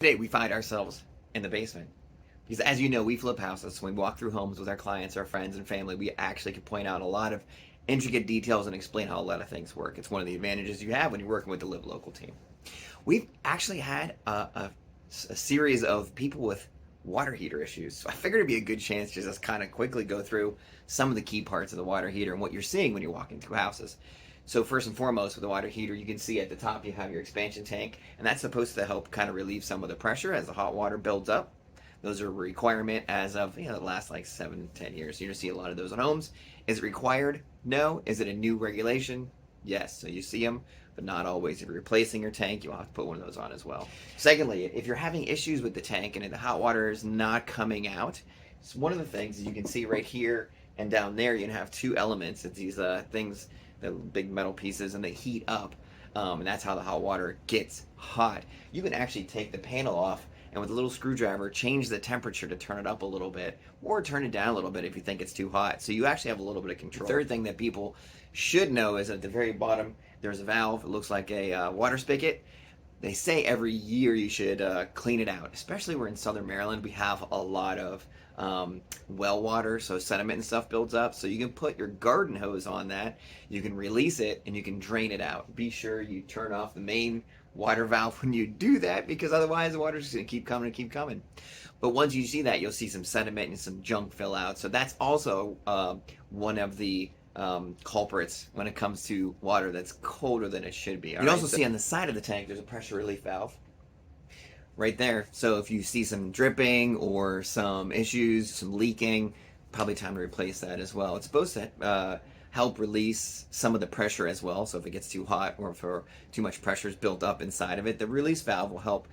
Today we find ourselves in the basement. Because as you know, we flip houses. When we walk through homes with our clients, our friends, and family, we actually can point out a lot of intricate details and explain how a lot of things work. It's one of the advantages you have when you're working with the Live Local team. We've actually had a series of people with water heater issues. So I figured it'd be a good chance to just kind of quickly go through some of the key parts of the water heater and what you're seeing when you're walking through houses. So first and foremost, with the water heater, you can see at the top you have your expansion tank, and that's supposed to help kind of relieve some of the pressure as the hot water builds up. Those are a requirement as of the last like 7 to 10 years. You're gonna see a lot of those in homes. Is it required? No. Is it a new regulation? Yes. So you see them, but not always. If you're replacing your tank, you'll have to put one of those on as well. Secondly, if you're having issues with the tank and the hot water is not coming out, it's one of the things you can see right here and down there. You can have two elements. It's these things, the big metal pieces, and they heat up, and that's how the hot water gets hot. You can actually take the panel off and with a little screwdriver change the temperature to turn it up a little bit or turn it down a little bit if you think it's too hot. So you actually have a little bit of control. The third thing that people should know is at the very bottom there's a valve. It looks like a water spigot. They say every year you should clean it out, especially we're in Southern Maryland. We have a lot of well water, so sediment and stuff builds up. So you can put your garden hose on that, you can release it, and you can drain it out. Be sure you turn off the main water valve when you do that, because otherwise the water's just going to keep coming and keep coming. But once you see that, you'll see some sediment and some junk fill out. So that's also one of the culprits when it comes to water that's colder than it should be. You also see on the side of the tank there's a pressure relief valve right there. So if you see some dripping or some issues, some leaking, probably time to replace that as well. It's supposed to help release some of the pressure as well. So if it gets too hot or if too much pressure is built up inside of it, the release valve will help,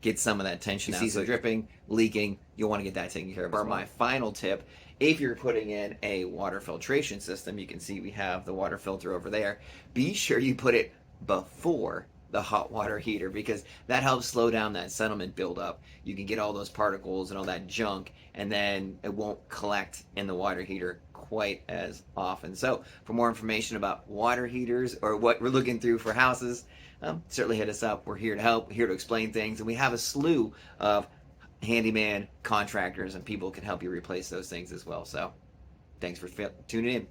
get some of that tension out. You see some dripping, leaking, you'll want to get that taken care of. For my final tip, if you're putting in a water filtration system, you can see we have the water filter over there. Be sure you put it before the hot water heater, because that helps slow down that sediment buildup. You can get all those particles and all that junk, and then it won't collect in the water heater quite as often. So for more information about water heaters or what we're looking through for houses, certainly hit us up. We're here to help, we're here to explain things, and we have a slew of handyman contractors and people can help you replace those things as well. So thanks for tuning in.